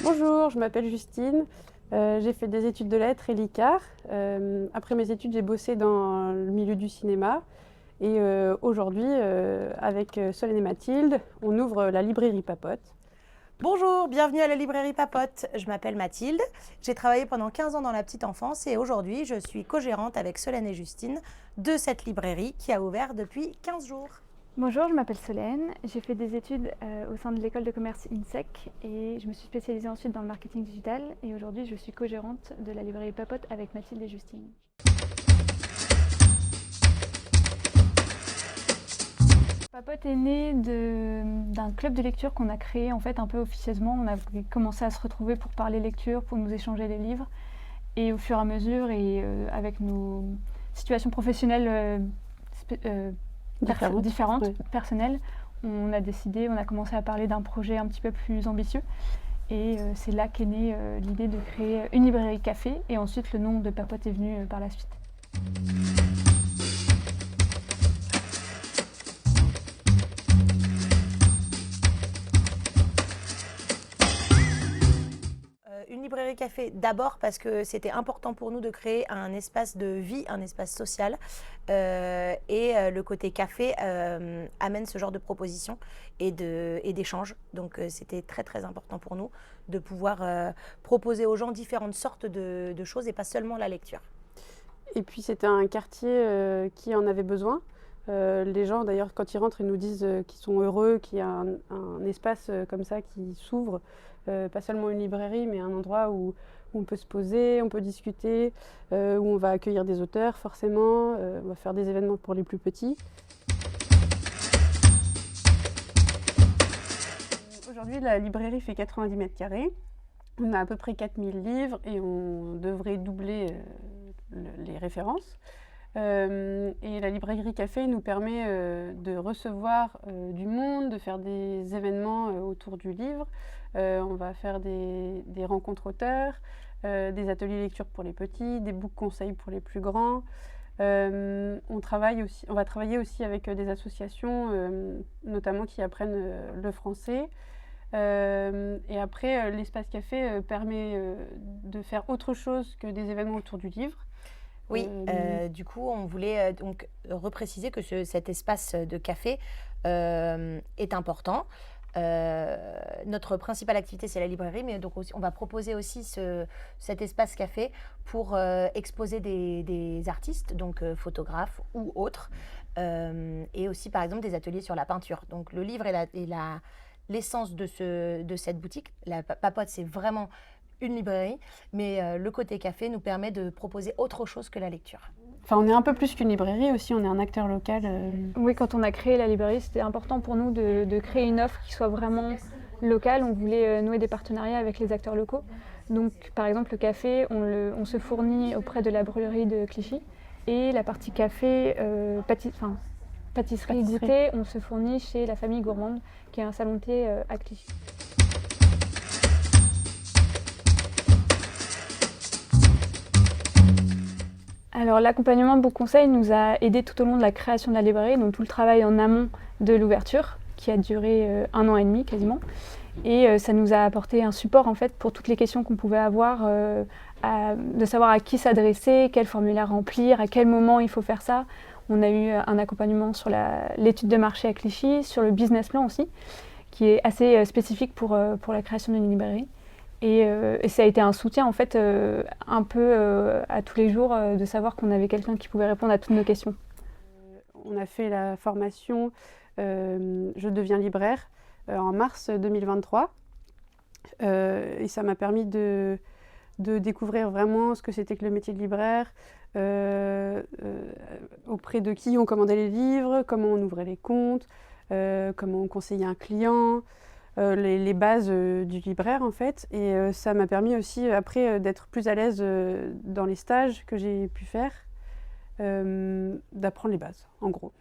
Bonjour, je m'appelle Justine. J'ai fait des études de lettres et l'ICAR. Après mes études, j'ai bossé dans le milieu du cinéma. Et aujourd'hui, avec Solène et Mathilde, on ouvre la librairie Papote. Bonjour, bienvenue à la librairie Papote. Je m'appelle Mathilde. J'ai travaillé pendant 15 ans dans la petite enfance et aujourd'hui, je suis co-gérante avec Solène et Justine de cette librairie qui a ouvert depuis 15 jours. Bonjour, je m'appelle Solène. J'ai fait des études au sein de l'école de commerce INSEC et je me suis spécialisée ensuite dans le marketing digital. Et aujourd'hui, je suis co-gérante de la librairie Papote avec Mathilde et Justine. Papote est né d'un club de lecture qu'on a créé en fait un peu officieusement. On a commencé à se retrouver pour parler lecture, pour nous échanger les livres. Et au fur et à mesure, et avec nos situations professionnelles différentes, ouais. personnelles, on a commencé à parler d'un projet un petit peu plus ambitieux. Et c'est là qu'est née l'idée de créer une librairie café. Et ensuite, le nom de Papote est venu par la suite. Une librairie café d'abord parce que c'était important pour nous de créer un espace de vie, un espace social. Le côté café amène ce genre de propositions et d'échanges. Donc c'était très très important pour nous de pouvoir proposer aux gens différentes sortes de choses et pas seulement la lecture. Et puis c'était un quartier qui en avait besoin. Les gens d'ailleurs quand ils rentrent ils nous disent qu'ils sont heureux, qu'il y a un espace comme ça qui s'ouvre, pas seulement une librairie mais un endroit où on peut se poser, on peut discuter, où on va accueillir des auteurs forcément, on va faire des événements pour les plus petits. Aujourd'hui la librairie fait 90 mètres carrés, on a à peu près 4000 livres et on devrait doubler les références. Et la librairie café nous permet de recevoir du monde, de faire des événements autour du livre. On va faire des rencontres auteurs, des ateliers lecture pour les petits, des book conseils pour les plus grands. On va travailler aussi avec des associations, notamment qui apprennent le français. Et après, l'espace café permet de faire autre chose que des événements autour du livre. Oui, du coup, on voulait donc repréciser que cet espace de café est important. Notre principale activité, c'est la librairie, mais donc aussi, on va proposer aussi cet espace café pour exposer des artistes, donc photographes ou autres, et aussi par exemple des ateliers sur la peinture. Donc le livre est l'essence de cette boutique. La Papote, c'est vraiment une librairie, mais le côté café nous permet de proposer autre chose que la lecture. Enfin, on est un peu plus qu'une librairie aussi, on est un acteur local. Oui, quand on a créé la librairie, c'était important pour nous de créer une offre qui soit vraiment locale. On voulait nouer des partenariats avec les acteurs locaux. Donc, par exemple, le café, on se fournit auprès de la brûlerie de Clichy. Et la partie café, pâtisserie et goûter, on se fournit chez la famille Gourmande, qui est un salon de thé à Clichy. Alors l'accompagnement Book Conseil nous a aidés tout au long de la création de la librairie, donc tout le travail en amont de l'ouverture, qui a duré 1 an et demi quasiment. Et ça nous a apporté un support en fait pour toutes les questions qu'on pouvait avoir, de savoir à qui s'adresser, quel formulaire remplir, à quel moment il faut faire ça. On a eu un accompagnement sur l'étude de marché à Clichy, sur le business plan aussi, qui est assez spécifique pour la création d'une librairie. Et ça a été un soutien en fait un peu à tous les jours de savoir qu'on avait quelqu'un qui pouvait répondre à toutes nos questions. On a fait la formation Je deviens libraire en mars 2023 et ça m'a permis de découvrir vraiment ce que c'était que le métier de libraire, auprès de qui on commandait les livres, comment on ouvrait les comptes, comment on conseillait un client. Les bases du libraire en fait, et ça m'a permis aussi après d'être plus à l'aise dans les stages que j'ai pu faire, d'apprendre les bases en gros.